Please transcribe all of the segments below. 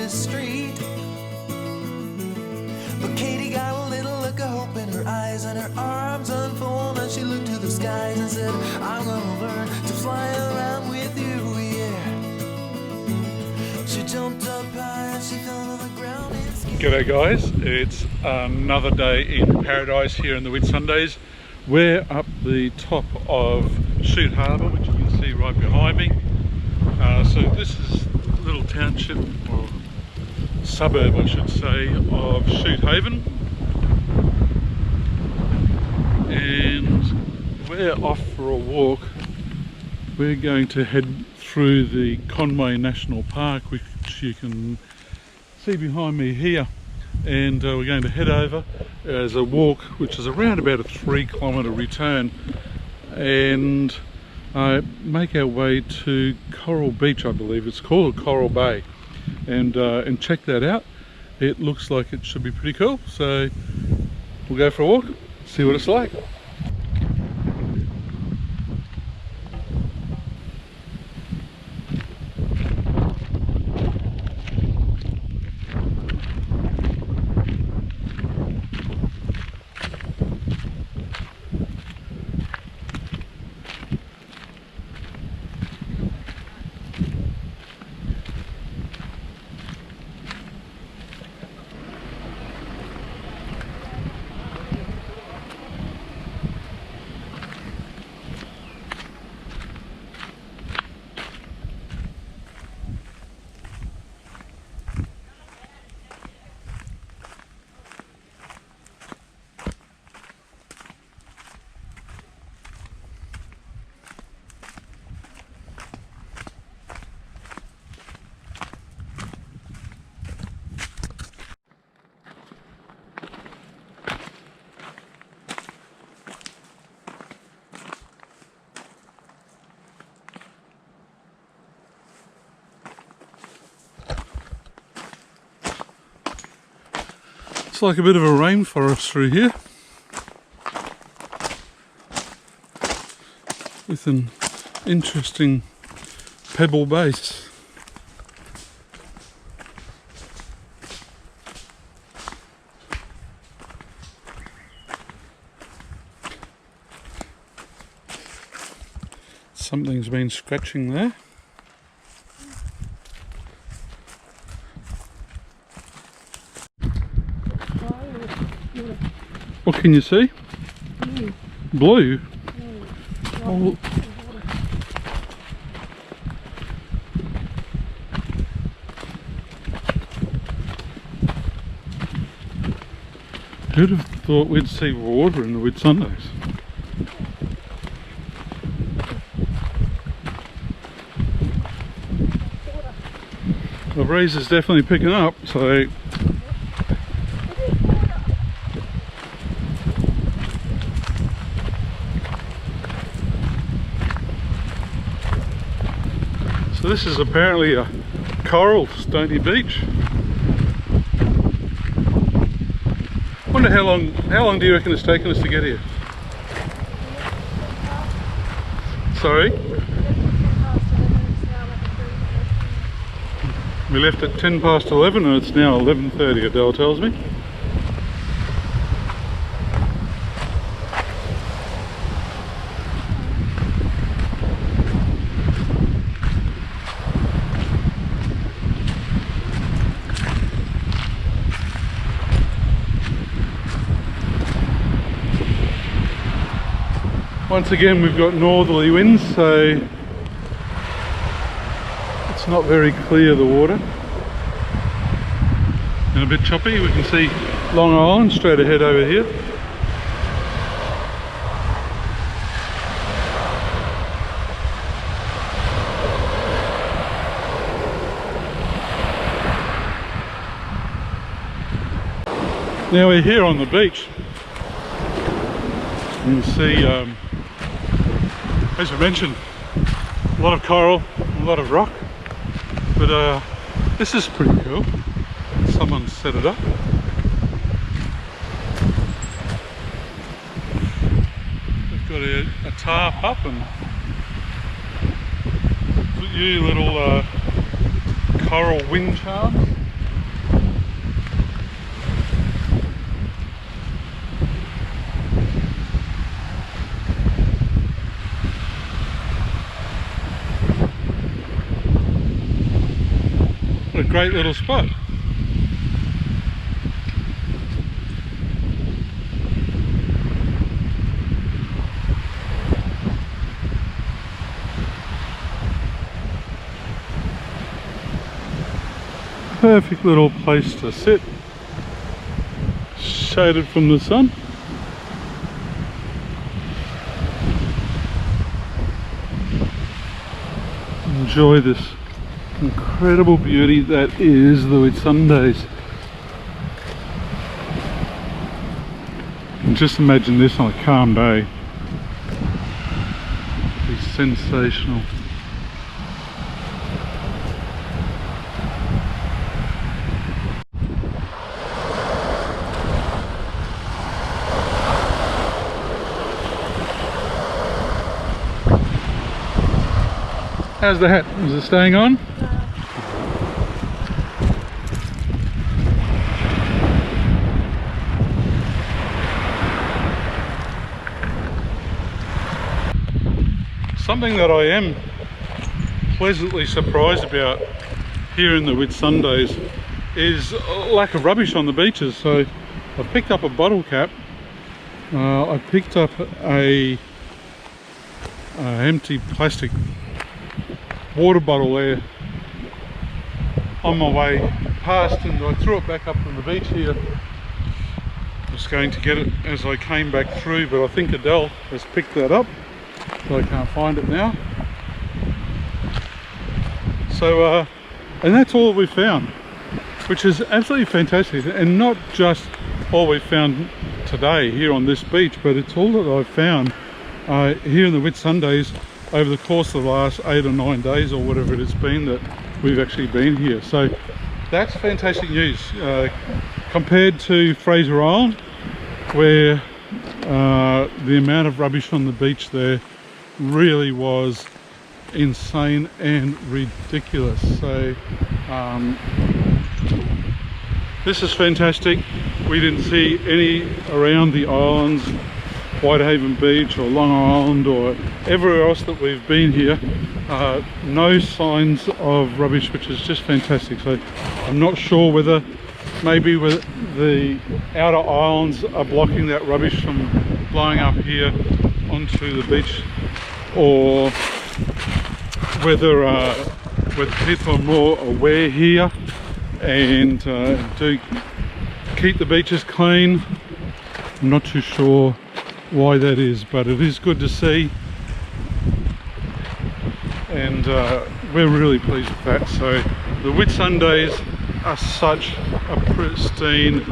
this street. But Katie got a little look of hope in her eyes, and her arms unfolded, and she looked to the skies and said, I'm gonna learn to fly around with you, yeah. She jumped up high and she fell to the ground and skied. G'day guys, it's another day in paradise here in the Whitsundays. We're up the top of Shute Harbour, which you can see right behind me. So this is a little township, or suburb I should say, of Shute Haven. And we're off for a walk. We're going to head through the Conway National Park, which you can see behind me here. And we're going to head over as a walk, which is around about a 3-kilometre return, and make our way to Coral Beach, I believe it's called, or Coral Bay, and check that out. It looks like it should be pretty cool, so we'll go for a walk, see what it's like. It's like a bit of a rainforest through here, with an interesting pebble base. Something's been scratching there. What can you see? Blue. Oh. Who'd have thought we'd see water in the Whitsundays? The breeze is definitely picking up, so this is apparently a coral stony beach. Wonder how long do you reckon it's taken us to get here? Sorry? We left at 10 past 11 and it's now 11:30, Adele tells me. Once again we've got northerly winds, so it's not very clear, the water, and a bit choppy. We can see Long Island straight ahead over here. Now we're here on the beach. You can see, as I mentioned, a lot of coral, a lot of rock, but this is pretty cool. Someone set it up. They've got a tarp up and a few little coral wind charms. What a great little spot. Perfect little place to sit, shaded from the sun. Enjoy this incredible beauty that is the Whitsundays. And just imagine this on a calm day. It'd be sensational. How's the hat? Is it staying on? Something that I am pleasantly surprised about here in the Whitsundays is lack of rubbish on the beaches. So I've picked up a bottle cap. I picked up a empty plastic water bottle there on my way past, and I threw it back up from the beach here. I was going to get it as I came back through, but I think Adele has picked that up, so I can't find it now. So and that's all we found, which is absolutely fantastic, and not just all we found today here on this beach, but it's all that I've found here in the Whitsundays over the course of the last 8 or 9 days or whatever it has been that we've actually been here. So that's fantastic news compared to Fraser Island, where the amount of rubbish on the beach there really was insane and ridiculous. So this is fantastic. We didn't see any around the islands, Whitehaven Beach or Long Island or everywhere else that we've been here, no signs of rubbish, which is just fantastic. So I'm not sure whether maybe the outer islands are blocking that rubbish from blowing up here onto the beach, or whether people are more aware here and do keep the beaches clean. I'm not too sure why that is, but it is good to see, and we're really pleased with that. So the Whitsundays are such a pristine,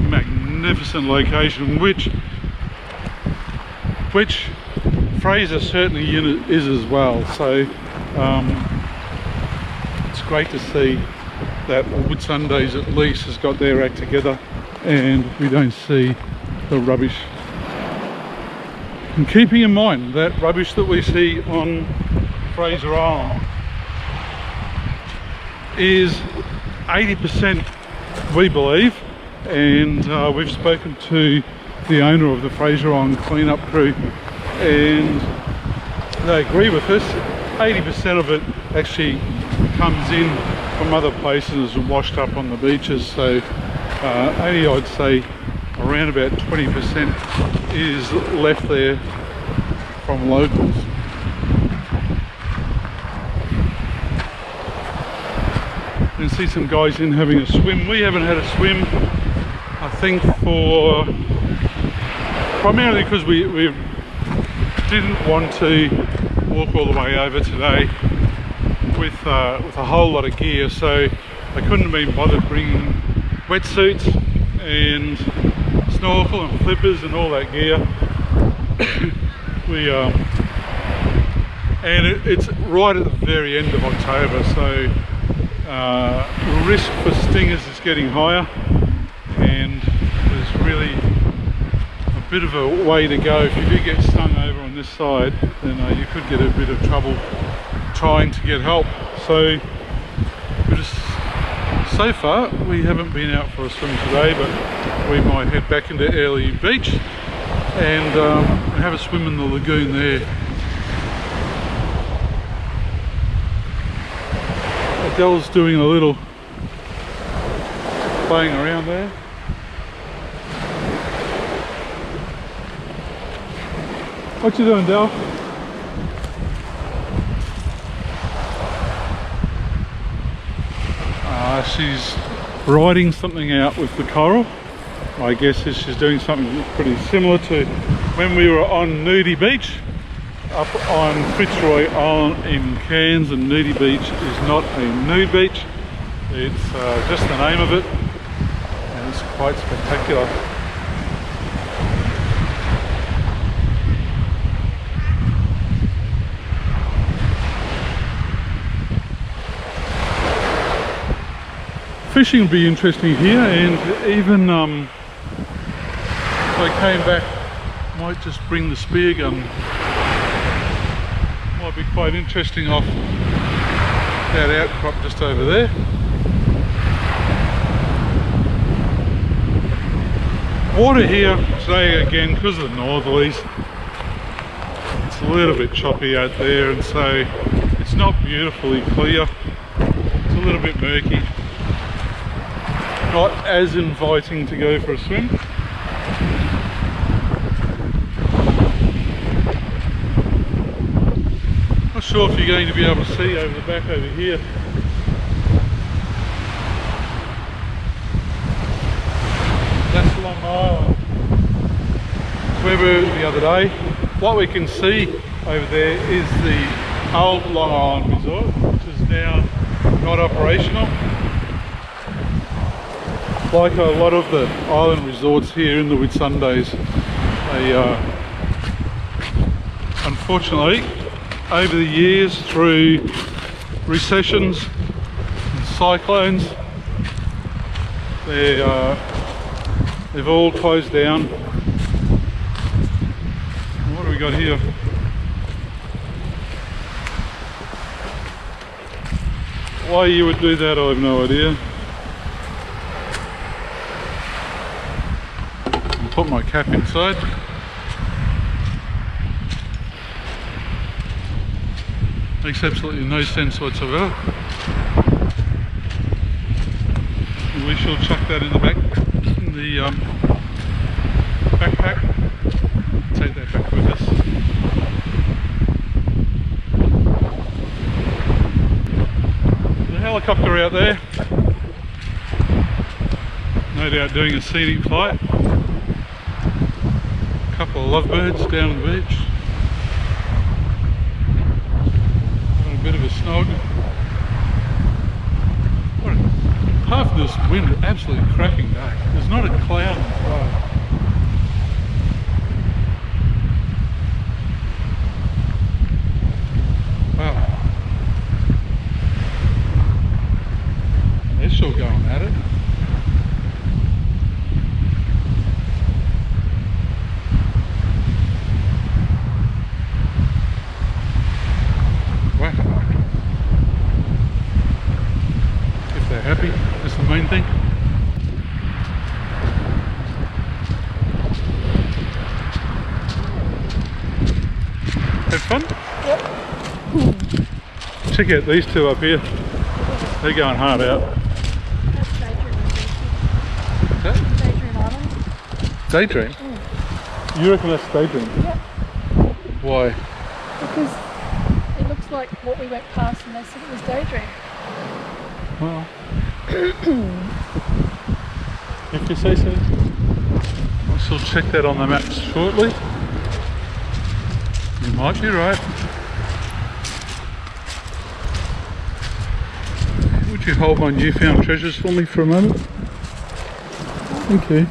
magnificent location, which Fraser certainly is as well. So it's great to see that Whitsundays at least has got their act together and we don't see the rubbish. And keeping in mind that rubbish that we see on Fraser Island is 80%, we believe, and we've spoken to the owner of the Fraser Island cleanup crew and they agree with us. 80% of it actually comes in from other places and washed up on the beaches, so only I'd say around about 20% is left there from locals. You can see some guys in having a swim. We haven't had a swim, I think, for primarily because we didn't want to walk all the way over today with a whole lot of gear, so I couldn't have been bothered bringing wetsuits and snorkel and flippers and all that gear. It's right at the very end of October, so the risk for stingers is getting higher, and there's really a bit of a way to go. If you do get stung over on this side, then you could get a bit of trouble trying to get help. So so far we haven't been out for a swim today, but we might head back into Early Beach and have a swim in the lagoon there. Adele's doing a little playing around there. What you doing, Del? She's riding something out with the coral. I guess she's doing something pretty similar to when we were on Nudie Beach up on Fitzroy Island in Cairns. And Nudie Beach is not a nude beach, it's just the name of it, and it's quite spectacular. Fishing will be interesting here, and even if I came back, might just bring the spear gun. Might be quite interesting off that outcrop just over there. Water here today again, because of the northerlies, it's a little bit choppy out there, and so it's not beautifully clear. It's a little bit murky. Not as inviting to go for a swim. Not sure if you're going to be able to see over the back over here. That's Long Island. Where we were the other day. What we can see over there is the old Long Island Resort, which is now not operational. Like a lot of the island resorts here in the Whitsundays, they unfortunately over the years, through recessions and cyclones, they've all closed down. What do we got here? Why you would do that, I have no idea. Put my cap inside. Makes absolutely no sense whatsoever. We shall chuck that in the back, in the backpack. Take that back with us. The helicopter out there, no doubt doing a scenic flight. Couple of lovebirds down the beach. Having a bit of a snog. Apart from this wind, absolutely cracking day. There's not a cloud in the sky. Wow. They're sure going at it. Happy, that's the main thing. Have fun? Yep. Check out these two up here. They're going hard out. That's Daydream. Daydream Island. Daydream? You reckon that's Daydream? Yep. Why? Because it looks like what we went past and they said it was Daydream. Well, if you say so. I shall check that on the maps shortly. You might be right. Would you hold my newfound treasures for me for a moment? Thank you.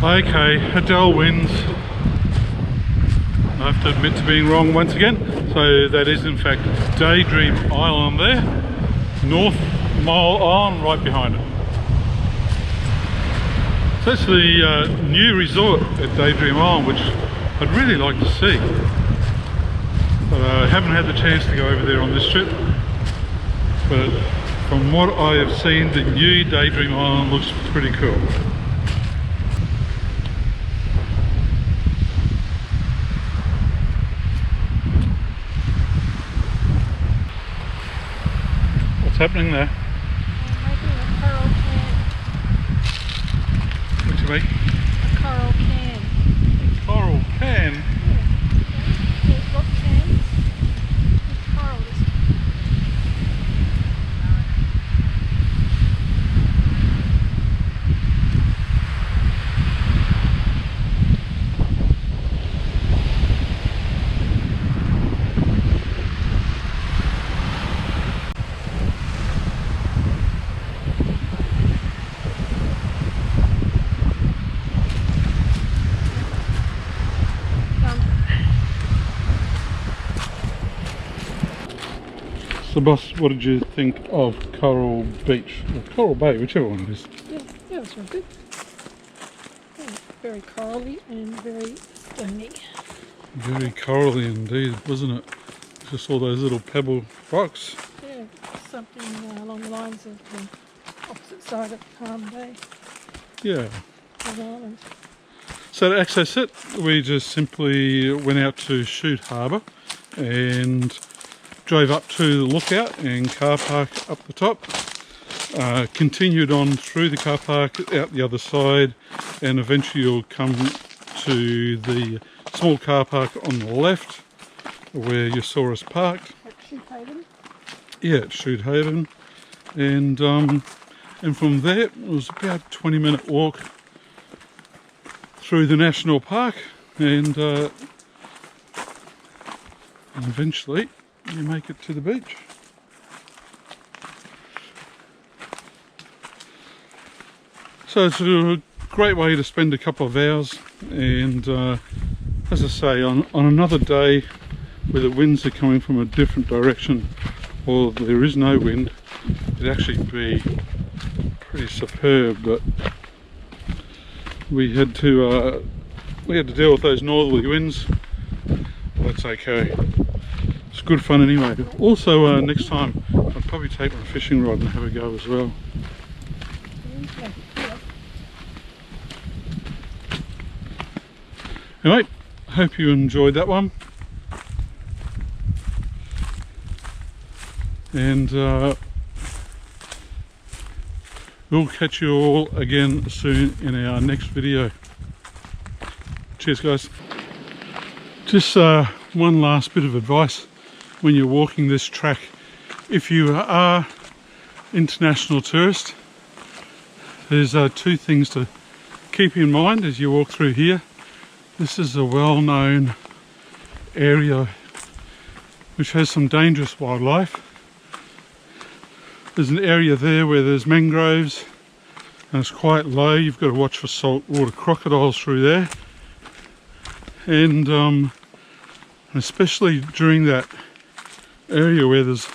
Okay, Adele wins. I have to admit to being wrong once again. So that is in fact Daydream Island there. North Mile Island right behind it. So that's the new resort at Daydream Island, which I'd really like to see. But I haven't had the chance to go over there on this trip. But from what I have seen, the new Daydream Island looks pretty cool. What's happening there? I'm making a coral can. What do you make? A coral can. A coral can? Yeah. There's rock cans with corals. So boss, what did you think of Coral Beach? Or Coral Bay, whichever one it is. Yeah, it's really good. Yeah, very corally and very stony. Very corally indeed, wasn't it? Just all those little pebble rocks. Yeah, something along the lines of the opposite side of Palm Bay, Yeah. of islands. So to access it, we just simply went out to Shute Harbour and drove up to the lookout and car park up the top. Continued on through the car park out the other side, and eventually you'll come to the small car park on the left where you saw us parked. At Shoothaven. Yeah, at Shute Haven, and from there it was about a 20-minute walk through the national park, and eventually you make it to the beach. So it's a great way to spend a couple of hours, and as I say, on another day where the winds are coming from a different direction, or there is no wind, it'd actually be pretty superb. But we had to deal with those northerly winds. That's okay. It's good fun anyway. Also, next time I'll probably take my fishing rod and have a go as well. Okay. Yeah. Anyway, hope you enjoyed that one. And we'll catch you all again soon in our next video. Cheers guys. Just one last bit of advice when you're walking this track. If you are international tourist, there's two things to keep in mind as you walk through here. This is a well-known area which has some dangerous wildlife. There's an area there where there's mangroves and it's quite low. You've got to watch for saltwater crocodiles through there, and especially during that area where there's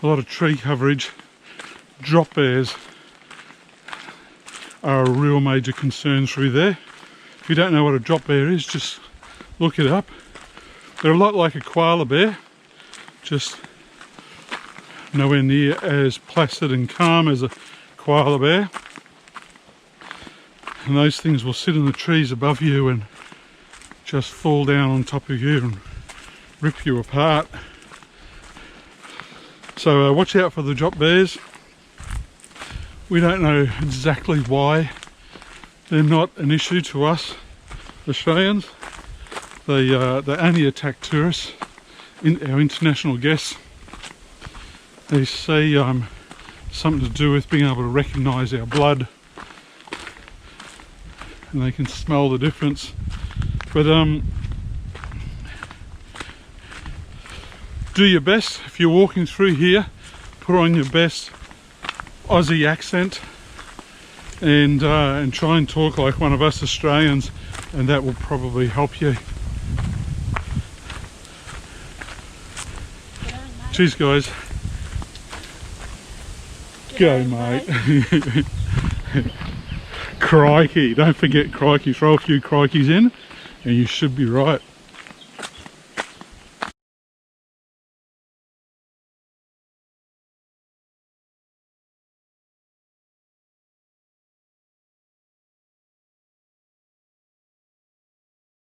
a lot of tree coverage, drop bears are a real major concern through there. If you don't know what a drop bear is, just look it up. They're a lot like a koala bear, just nowhere near as placid and calm as a koala bear. And those things will sit in the trees above you and just fall down on top of you and rip you apart. So watch out for the drop bears. We don't know exactly why they're not an issue to us Australians. They only attack tourists, our international guests. They say something to do with being able to recognise our blood, and they can smell the difference. But do your best if you're walking through here. Put on your best Aussie accent and try and talk like one of us Australians, and that will probably help you. Cheers guys. Go mate. Crikey, don't forget crikey, throw a few crikeys in and you should be right.